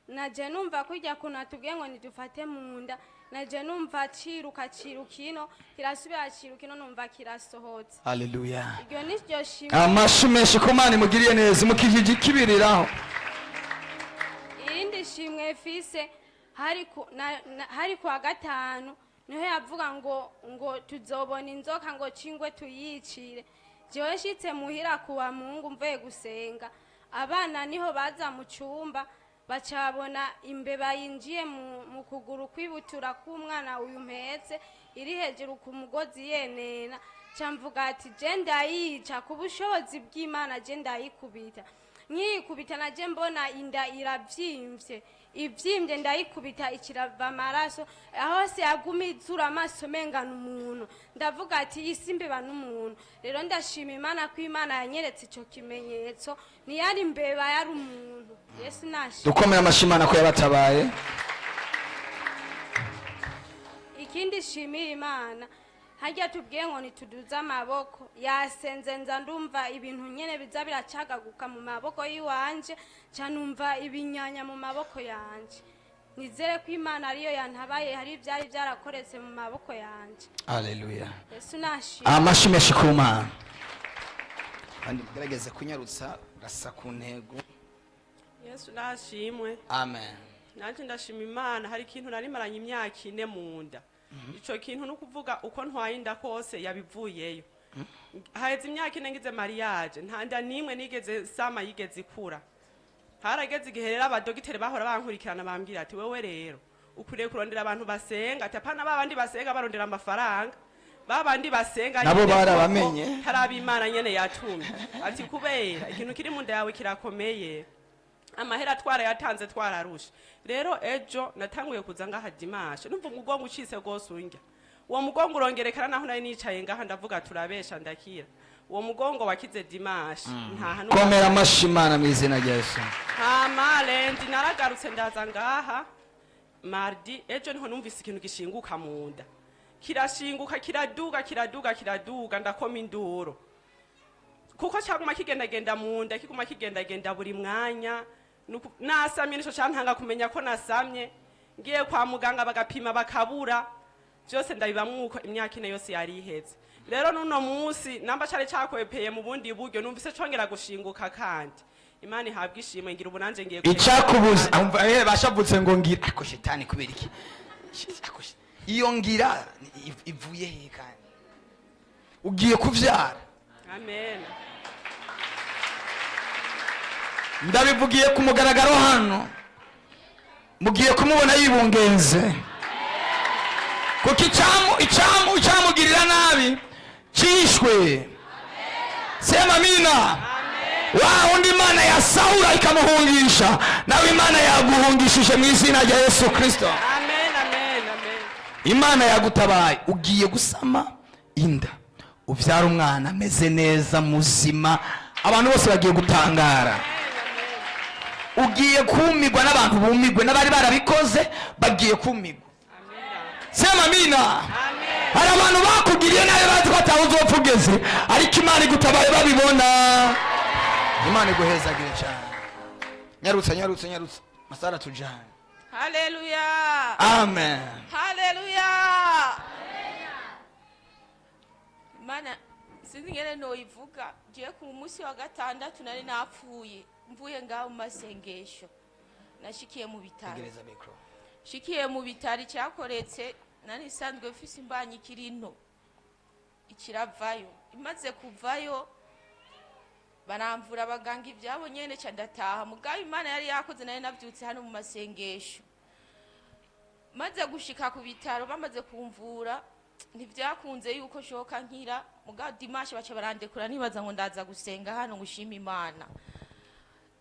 naje numva kujya kunatubwiye ngo nidufate munda naje numva ciruka ino kirasubira ino numva kirasohotse. Haleluya. Iryo niryo shimwe. Amashi menshi ku Mana imugiriye neza mukijiji kibiriraho. Irindi shimwe fise hari kwa gatanu niho yavuga ngo tuzobona inzoka ngo cingwe tuyicire. Jewe shitse muhira kuwa Mungu mvuye gusenga abana niho baza mu cyumba bacabona imbeba yinjiye mu kuguru kwibutura k'umwana uyu mpetse iri hejuru ku mugozi yenena camvuga ati je ndayica ku bushobozi bw'Imana je ndayikubita nkiyikubita naje mbona inda iravyimvye ivyimvye ndayikubita ikirava amaraso aho se yagumizura amaso mengana umuntu ndavuga ati isi mbeba n'umuntu rero ndashima Imana ko Imana yanyeretse ico kimenyetso ni yari imbeba yari umuntu. Yesu nashi dukomera amashimana ko yabatabaye. Ikindi shimira Imana hajya tubwiye ngo nituduza amaboko yasenze nza ndumva ibintu nyene biza biracagaguka mu maboko yiwanje canumva ibinyanya mu maboko yanje nizere ko Imana ariyo yantabaye hari byari byarakoretse mu maboko yanje. Haleluya. Yesu nashi Amashi menshi ku Mana. Kandi mugerageze kunyarutsa rasa ku ntego. Yesu nashimwe. Amen. Nanje ndashima Imana hari ikintu narimaranye imyaka 4 mu nda. Ico kintu no kuvuga uko ntwaye inda kose yabivuyeyo. Haheze imyaka 4 ngize mariage ntanda nimwe nigeze sama yigeze ikura. Harageze igihe rero abadogiteri bahora bankurikirana bambwira ati wewe rero ukuriye kurondera abantu basenga ati apana babandi basenga barondera amafaranga babandi basenga nabo barabamenye harabi Imana nyene yatumye ati kubera ikintu kiri mu nda yawe kirakomeye amahera twara yatanze twararusha rero ejo natanguye kuza ngaha dimanche numva umugongo ucise gose unjya uwo mugongo urongerekana naho nari nicaye ngaha ndavuga turabesha ndakira uwo mugongo wakize dimanche ntaha komera amashimana mu izina rya Yesu. Malendi naragarutse ndaza ngaha mardi ejo niho numvise ikintu gishinguka mu nda kirashinguka kiraduga ndakoma induro kuko cyaguma kigendagenda mu nda kiguma kigendagenda buri mwanya nasamye nico cyantanga kumenya ko nasamye ngiye kwa muganga bagapima bakabura byose ndabibamwuko imyaka 4 yose yari iheze rero nuno munsi namba cyari cyakwepeye mu bundi buryo numvise congera gushinguka kandi Imana ihabwa ishimwe ngira ubunanje ngiye icyakubuza bashavutse ngo ngira ako shetani kubera iki iyo ngira ivuye he kandi ugiye kuvyara. Amen. Ndabivugiye ku mugaragaro hano mugiye kumubona yibungenze kuko icamugirira nabi cishwe. Sema amina. Wa undi Imana ya Saula ikamuhungisha nawe Imana yaguhungishije mu izina rya Yesu Kristo. Amen, amen, amen. Imana yagutabaye ugiye gusama inda uvyara umwana ameze neza muzima abantu bose bagiye gutangara. Ugiye kumigwa n'abantu bumigwe n'abari barabikoze bagiye kumigwa. Sema amina. Hari abantu bakugiriye nawe bazi ko atawuzopfugeze ariko Imana igutabaye babibona. Imana iguhezagire cyane. Nyarutsa masara tujane. Hallelujah. Amen. Hallelujah. Mana sinzi ngene no ivuga je ku munsi wa gatandatu nari napfuye mvuye ngaho mu masengesho nashikiye mu bitaro. Tegereza mikro. Shikiye mu bitaro cyakoretse nani sanzwe ufise imbanyi kirino ikiravayo imaze kuvayo baramvura abaganga ibyabo nyene ca ndataha mugabe Imana yari yakoze nari navyutse hano mu masengesho maze gushika ku bitaro bamaze kumvura ntivyakunze yuko shoka nkira mugabe dimanche bace barandekura nibaza ngo ndaza gusenga hano ngushima Imana.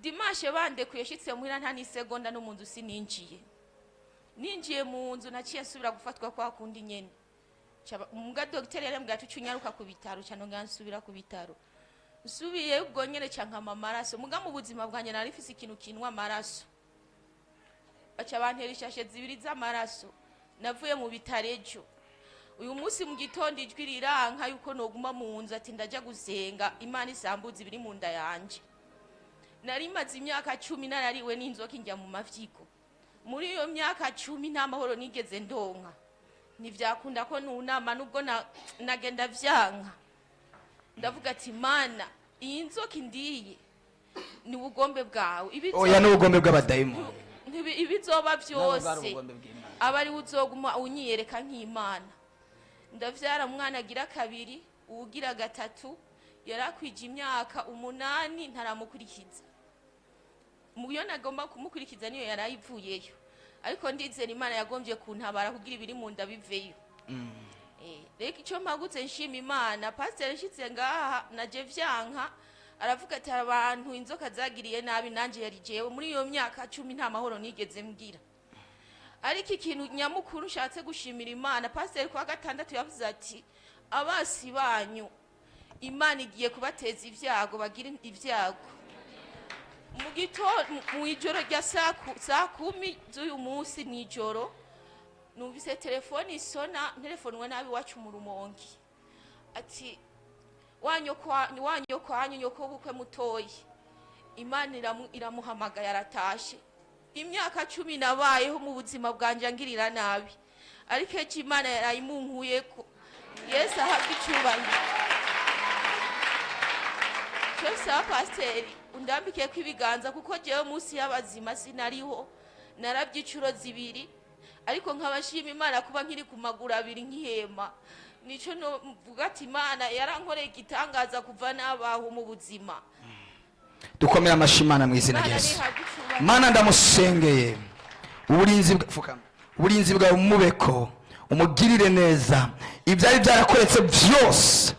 Dimanche bandekuye shitse muhira nta ni segonda no munzu ninjiye mu nzu naciye nsubira gufatwa kwa kundi nyene muga docteur yari mbwa tucunyaruka ku bitaro cyano ngansubira ku bitaro nsubiye ubwo nyene canka amaraso muga mu buzima bwanje nari fise ikintu kinwa amaraso baca bantera ishashe zibiri z'amaraso navuye mu bitarejo uyu munsi mu gitondo ijwi riranka yuko noguma mu nzu ati ndaja gusenga Imana isambuza ibiri mu nda yanje nari maze imyaka 10 narariwe n'inzoka njya mu mavyigo. Muri iyo myaka 10 nta mahoro nigeze ndonka. Ntivyakunda ko nunama nubwo nagenda vyanka. Ndavuga ati Mana, iyi nzoka indiye ni ubugombe bwawe. Oya ni ubugombe bw'abadayimoni. Ibizoba byose abari uzoguma unyiyereka nk'Imana. Ndavyara umwana agira kabiri, ugira gatatu, yarakwije imyaka 8 ntaramukurikiza. Muyo nagomba kumukurikiza niyo yarayivuyeyo. Ariko ndizera Imana yagombye kuntabara kugira ibiri mu nda biveyo. Reka icyo mpagutse nshima Imana, pastor yashitse ngaha naje vyanka, aravuga ati abantu inzoka zagiriye nabi nanje yari jewe muri iyo myaka 10 nta mahoro nigeze mbwira. Ariko ikintu nyamukuru nshatse gushimira Imana, pastor kwa gatandatu yavuze ati abasi banyu Imana igiye kubateza ivyago bagira ivyago. Mu ijoro rya saa 10 z'uyu munsi nijoro numvise telefoni isona, telefonwe nabi wacu mu Rumonge. Ati wanyo kwanyu nyoko bukwe mutoyi. Imana iramuhamagaye aratashe. Imyaka 10 nabayeho mu buzima bwanje ngirira nabi. Ariko eki Imana yarayimunkuye ko. Yesu ahabwe icyubahiro. Cyose pastor undambike ko ibiganza kuko jewe munsi y'abazima sinariho. Narabye icuro zibiri. Ariko nkabashima Imana kuba nkiri ku maguru abiri nkihema. Nico no mvuga ati Imana yarankoreye igitangaza kuva nabaho mu buzima. Dukomera amashimana mu izina rya Yesu. Mana ndamusengeye. Uburinzi bwawe mubeko, umugirire neza. Ibyari byarakoretse byose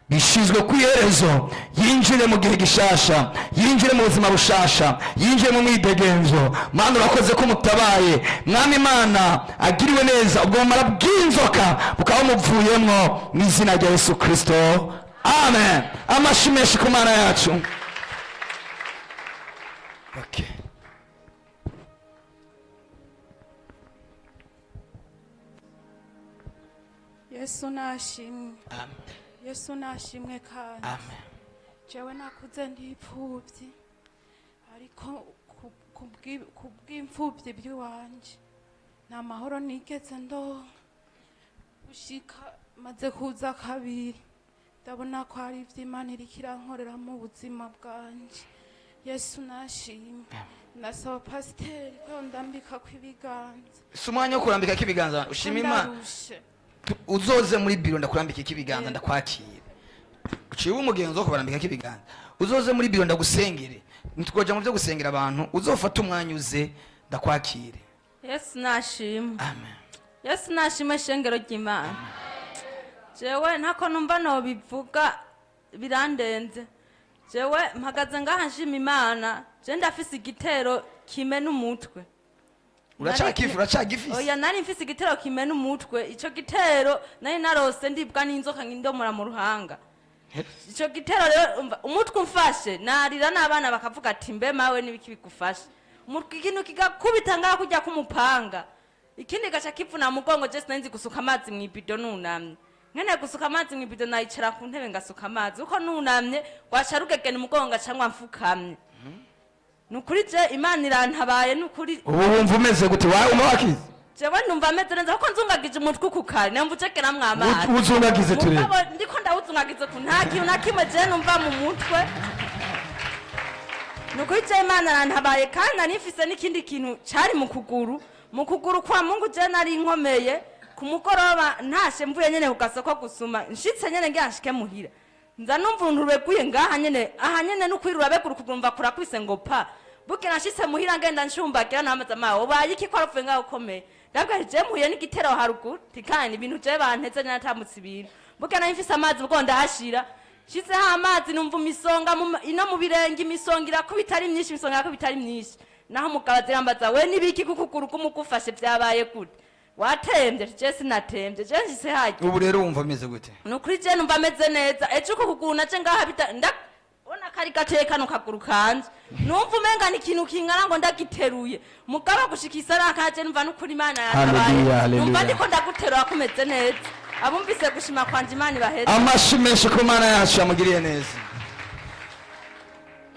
bishizwe ku iherezo, yinjire mu gihe gishasha, yinjire mu buzima bushasha, yinjire mu mwidegenzo. Mana urakoze ko mutabaye, mwami Imana agiriwe neza, ubwo bumara bw'inzoka bukaba muvuyemwo mu izina rya Yesu Kristo, amen. Amashimeshi ku Mana yacu. Okay. Yesu nashimwe. Amen. Yesu nashimwe kandi. Amen. Jewe nakuze ndipfuvyi. Ariko kubw'imfuvyi by'uwanje. Nta mahoro nigeze ndo. Ushika maze kuza kabiri. Ndabona ko hari ivy'Imana irikirankorera mu buzima bwanje. Yesu nashimwe. Nasaba pastor ko ndambika kwibiganza. Sumwanya kurambika kibiganza ushima Imana. Uzoze muri biro ndakurambika kibiganza ndakwakira. Uciwe umugenzo wo kubarambika kibiganza. Uzoze muri biro ndagusengere. Nitwoja mu byo gusengera abantu, uzofata umwanya uze ndakwakire. Yesu nashimwe. Amen. Yesu nashimwe shengero ry'Imana. Jewe ntako numva no bivuga birandenze. Jewe mpagaze ngaha nshima Imana, je ndafise igitero kimena umutwe. Uracagifise? Oya nari mfise igitero kimena umutwe, ico gitero nari narose ndibwa n'inzoka ngindomora mu ruhanga. Ico gitero rero umutwe umfashe, narira n'abana bakavuga ati mbe mawe nibiki bigufashe. Umutwe ikintu kigakubita ngaho kujya kumupanga. Ikindi gacha kivuna mugongo je sinzi gusuka amazi mu ibido nunamye. Nkene gusuka amazi mu ibido nayicara ku ntebe ngasuka amazi. Uko nunamye gwacha rugegene mugongo cyangwa mfukamye. Nukuri je Imana irantabaye nukuri. Ubu wumva umeze gute wawe umakize? Jewe numva meze neza kuko nzungagije umutwe kukari namvu cekera mwamazi. Uzungagize ture. Ndiko ndawuzungagize ku nta kintu nakimwe je numva mu mutwe. Nukuri je Imana irantabaye kandi nanifise n'ikindi kintu cari mu kuguru. Mu kuguru kwa Mungu je nari nkomeye. Ku mugoroba ntashe mvuye nyene kugasoko gusuma nshitse nyene ngashike muhira. Nza numva untureguye ngaha nyene aha nyene nukwirura beguru kugumva kurakwise ngo pa bukira nshitse muhira ngenda nshumbagira namaze amawo ubaye iki ko aravuye ngaho ukomeye ndabwa je muye n'igitero harugu tikani ibintu je banteze nyatamutse ibintu bukana mfise amazi ubwo ndahashira nshitse ha amazi numva imisonga ino mu birenge imisonga irakubita ari myinshi imisonga irakubita ari myinshi naho mugabazi rambaza we nibiki kukuguru kumugufashe byabaye gute watembye je sinatembye je nshise haje ubu rero wumva ameze gute nukuri je numva ameze neza ejo uko kuguna je ngaha bita ona kari gateka no kaguru kanje numva umenga ni ikintu kingana ngo ndagiteruye mugaba gushikisa rakaje numva nukuri Imana yarabaye numva ndiko ndaguterura kumeze neza abumvise gushima kwanje Imana baheze amashimeshe ko Imana yacu yamugiriye neza.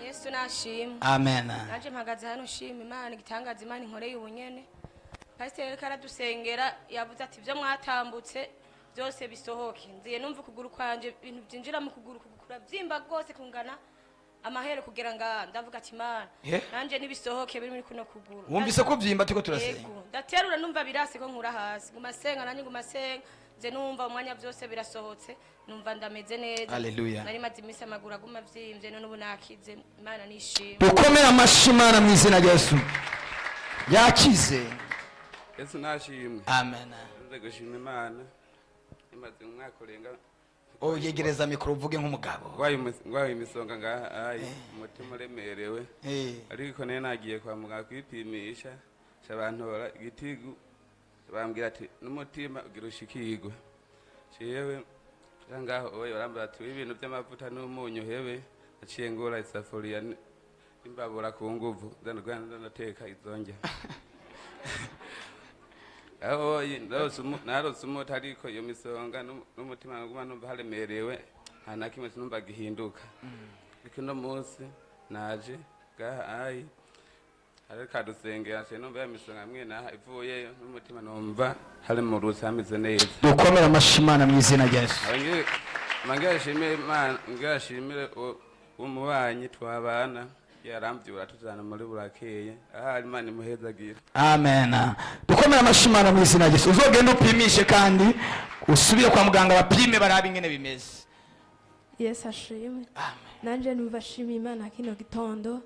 Yesu Yesu nashimwe. amen. Naje mpagaze hano shima Imana igitangaza Imana inkoreye ubunyene. Pasiteri karadusengera yavuze ati ibyo mwatambutse byose bisohoke. Nziye numva ukuguru kwanje ibintu byinjira mu kuguru kugura byimba rwose kungana amahere kugira nga ndavuga ati Imana nanje nibisohoke biri muri kuno kuguru. Wumvise ko byimba tuko turasenga. Yego ndaterura numva birase ko nkura hasi. Ngumasenga nanye ngumasenga. Nze numva umwanya byose birasohotse. Numva ndameze neza. Haleluya. Nari maze imisi amaguru aguma vyimvye none ubu nakize Imana nishimye. Dukomera amashimana mu izina rya Yesu. Yakize. Yesu nashimwe. Amen. Nze gushima Imana. Imaze umwaka urenga. Yegereza mikoro uvuge nk'umugabo. Ngwaye imisonga ngaha ayi umutima uremerewe. Ariko nene nagiye kwa muganga kwipimisha. Abantu bara igitigu bambwira ati n'umutima ugira ushikirwe. Ciyewe ngaho oye barambwira ati ibintu by'amavuta n'umunyu hebe aciye ngora isafuriya imbabura ku nguvu ndanateka izonge. Aho narose umuti ariko iyo misonga n'umutima nguma numva haremerewe nta na kimwe sinumva gihinduka. Ariko no munsi naje ngaha ayi ariko dusengera cyane numva ya misonga mwe naha ivuye n'umutima numva hari mu rusameze neza. Dukomera amashimana mu izina rya Yesu. Mangashimire Imana ngashimire umubanyi twabana yarambyura tuzana muri burakeye aha Imana imuhezagira. Amen. Dukomera amashimana mu izina rya Yesu. Uzogenda upimishe kandi usubire kwa muganga bapime barabe ingene bimeze. Yesu ashimwe. Amen. Nanje numva shima Imana kino gitondo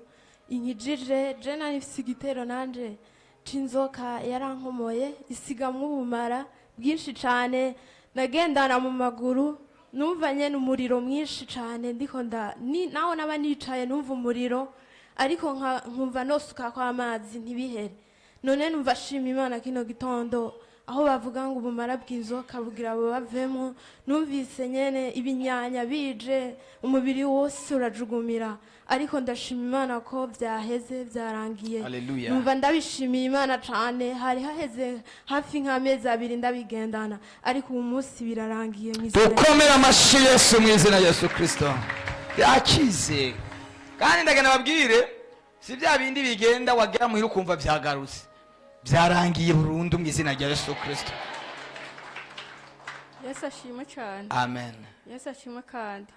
inkijije je nari mfise igitero nanje c'inzoka yarankomoye isigamwe ubumara bwinshi cane nagendana mu maguru numva nyene umuriro mwinshi cane ndiko naho naba nicaye numva umuriro ariko nkumva nosuka kwa amazi ntibihere none numva shima Imana kino gitondo aho bavuga ngo ubumara bw'inzoka bugira abo bavemo numvise nyene ibinyanya bije umubiri wose urajugumira ariko ndashima Imana ko byaheze byarangiye. Haleluya. Numva ndabishimiye Imana cane hari haheze hafi nk'amezi 2 ndabigendana ariko ubu munsi birarangiye mwizina. Dukomera amashi Yesu mu izina rya Yesu Kristo. Yakize. Kandi ndagana babwire si bya bindi bigenda wagera muhira ukumva byagarutse. Byarangiye burundu mu izina rya Yesu Kristo. Yesu ashimwe cyane. Amen. Yesu ashimwe kandi.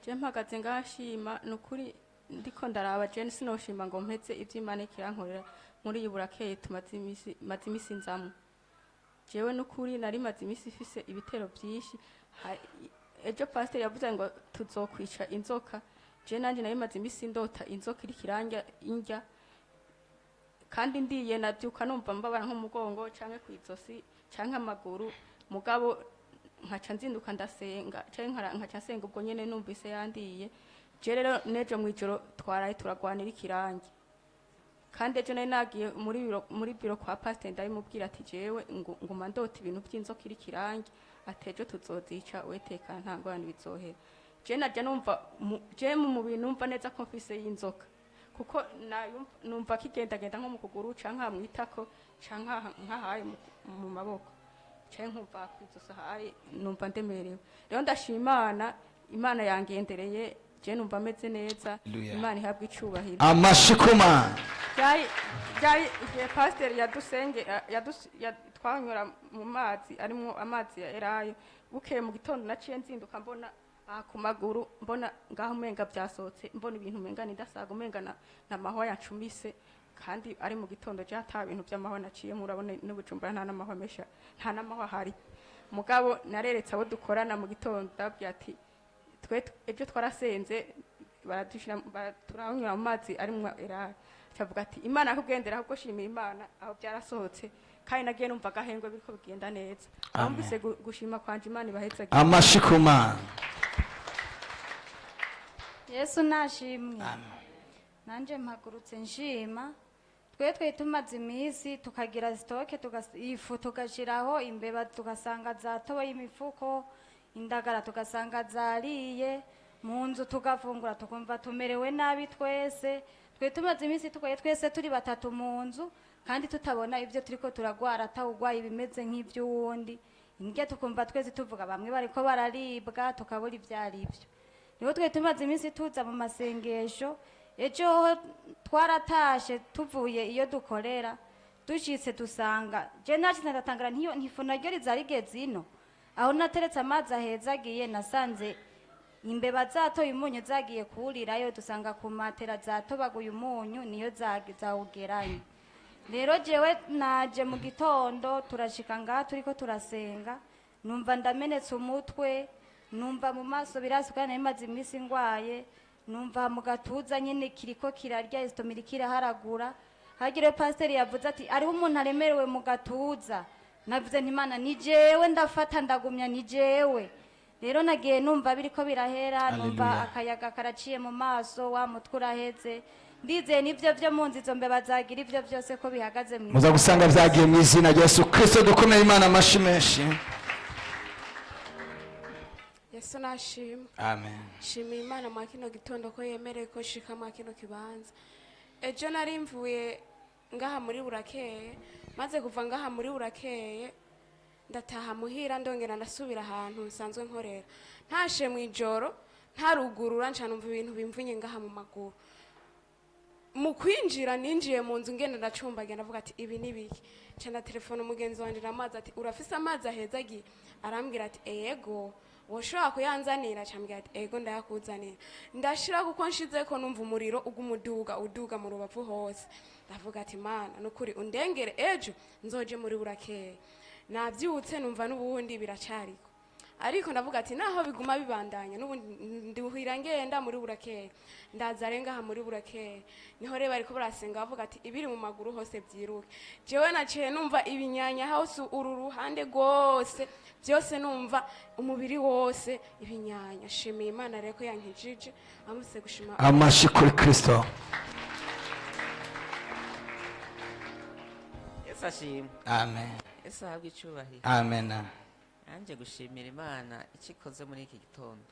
Je mpagaze ngashima nukuri ndiko ndaraba je sinoshima ngo mpetse ivy'Imana ikirankorera muri yuburakeye tumaze imisi nzamu. Jewe nukuri nari maze imisi ifise ibitero byinshi. Ejo pastor yavuze ngo tuzokwica inzoka. Je nanje nari maze imisi ndota inzoka iri kiranja indya. Kandi ndiye nabyuka numva mbabara nk'umugongo canke kwizosi canke amaguru mugabo nkaca nzinduka ndasenga canke nkaca senga ubwo nyene numvise yandiye je rero nejo mwijoro twaraye turagwanira ikirangi kandi ejo nari nagiye muri biro kwa pastor ndabimubwira ati jewe nguma ndota ibintu by'inzoka iri kirangi atejo tuzozica wetekana nta ngorane bizohera je naje numva je mu bintu numva neza ko mfise y'inzoka kuko numva kigendagenda nko mu kuguru canka mwitako canka nkahaye mu maboko canke nkumva kwizosa haye numva ndemerewe rero ndashima Imana yangendereye je numva ameze neza. Imana ihabwa icubahiro. Amashikuma jai igihe pastor yadusenge twanyura mu mazi arimo amazi ya erayo bukeye mu gitondo naciye nzinduka mbona ku maguru mbona ngaho umenga byasohotse mbona ibintu umenga nidasaga umenga na mahwa yacumise kandi ari mu gitondo je ata ibintu by'amahwa naciye murabona n'ubujumbura nta namahwa mesha nta namahwa hari mugabo nareretse abo dukorana mu gitondo ndabwira ati twe ejo twarasenze turanyura mu mazi ari mu era cyavuga ati Imana akugendera ahubwo shimira Imana aho byarasohotse kandi nagiye numva gahengwe biriko bigenda neza ambise gushima kwanje Imana ibaheza amashikuma. Yesu nashimwe. Nanje mpagurutse nshima twe tumaze imisi tukagira stoke ifu tugashiraho imbeba tugasanga zatoye imifuko indagara tugasanga zariye mu nzu tugafungura tukumva tumerewe nabi twese twe tumaze imisi tukoye twese turi batatu mu nzu kandi tutabona ibyo turiko turagwara atawugwaye bimeze nk'ivy'uwundi inge tukumva twese tuvuga bamwe bariko bararibwa tukabura ivyarivyo niho twe tumaze imisi tuza mu masengesho ejo twaratashe tuvuye iyo dukorera dushitse dusanga je nashitse ndatangara ntifu naryo rizarigeze ino aho nateretse amazi ahezagiye nasanze imbeba zatoye umunyu zagiye kurirayo dusanga ku matera zatobaguye umunyu niyo zawugeranye. Rero jewe naje mu gitondo turashika ngaha turiko turasenga numva ndamenetse umutwe numva mu maso birasuka nemaze imisi ngwaye numva mu gatuza nyine kiriko kirarya istomiri kiraharagura hagire pastor yavuze ati ariho umuntu aremerewe mu gatuza navuze nti Imana ni jewe ndafata ndagumya ni jewe. Rero nagiye numva biriko birahera numva akayaga karaciye mu maso wa mutwe uraheze ndize nivyo vyo munzi zo mbeba zagira ivyo byose ko bihagaze mu muza gusanga vyagiye mu izina rya Yesu Kristo dukomeye Imana amashi menshi. Yesu nashima. Amen. Shimiye Imana mu kino gitondo ko yemereye ko shika mu kino kibanza. Ejo nari mvuye ngaha muri Burakeye maze kuva ngaha muri Burakeye ndataha muhira ndongera ndasubira ahantu nsanzwe nkorera ntashe mu ijoro ntarugurura nca numva ibintu bimvunye ngaha mu maguru mu kwinjira ninjiye mu nzu ngenda ndacumbagira ndavuga ati ibi nibiki nca na telefone umugenzi wanje ramazi ati urafise amazi ahezagiye arambwira ati yego woshobora kuyanzanira cyambwira ati ego ndayakuzanira ndashira kuko nshizeko numva umuriro uduga mu rubavu hose ndavuga ati Mana nukuri undengere ejo nzoje muri Burakeye nabyutse numva n'ubundi biracariko ariko ndavuga ati naho biguma bibandanya n'ubundi ndibuhira ngenda muri Burakeye ndaza renga muri Burakeye niho reba ariko barasenga bavuga ati ibiri mu maguru hose byiruke jewe naciye numva ibinyanya hose uru ruhande gose byose numva umubiri wose ibinyanya shimiye Imana reko yankijije amuse gushima amashi kuri Kristo. Yesu ashimwe. Amen. Yesu ahabwe icyubahiro. Amen. Nanjye gushimira Imana ikikoze muri iki gitondo.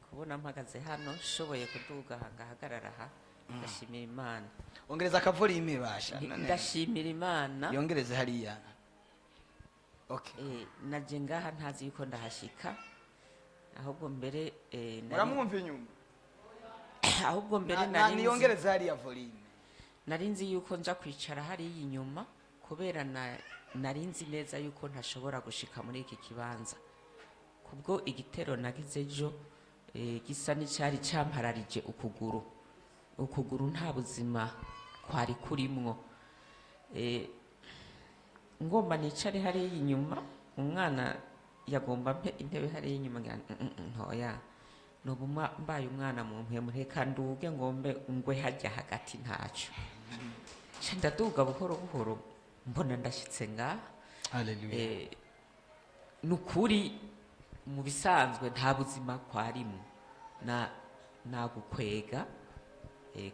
Kubona mpagaze hano shoboye kuduga ngahagarara aha ndashimira Imana. Ongereza akavura imibasha. Ndashimira Imana. Yongereze hariya. Okay. Naje ngaha ntazi yuko ndahashika. Ahubwo mbere muramwumva inyuma. Ahubwo mbere nari yongereze hariya volume. Narinzi yuko nja kwicara hari inyuma kubera narinzi neza yuko ntashobora gushika muri iki kibanza kubwo igitero nagize ejo gisa n'icyari cyampararije ukuguru nta buzima kwari kurimwo ngomba nicare hari inyuma umwana yagomba mpe intebe hari inyuma ntoya nobuma mbaye umwana mu mpemure kanduge ngombe ngwe hajya hagati ntacu ndaduga buhoro buhoro mbona ndashitse nga. Haleluya. Nukuri mu bisanzwe nta buzima kwarimo nagukwega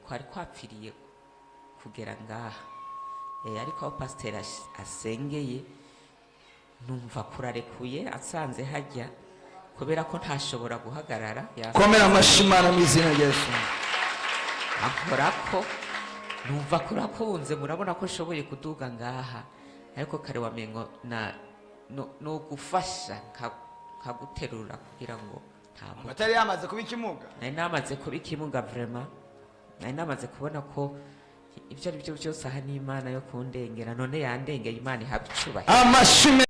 kwari kwapfiriye kugera ngaha ariko aho pasiteri asengeye numva kurarekuye asanze hajya kubera ko ntashobora guhagarara komera amashimana mu izina rya Yesu akorako numva kurakunze murabona ko shoboye kuduga ngaha ariko kare wamengo no gufasha kaguterura kugira ngo ntabwo batari yamaze kuba ikimuga nari namaze kuba ikimuga vraiment nari namaze kubona ko ibyo ari byo byose aha n'Imana yo kundengera none yandengeye Imana ihabwa icubahiro.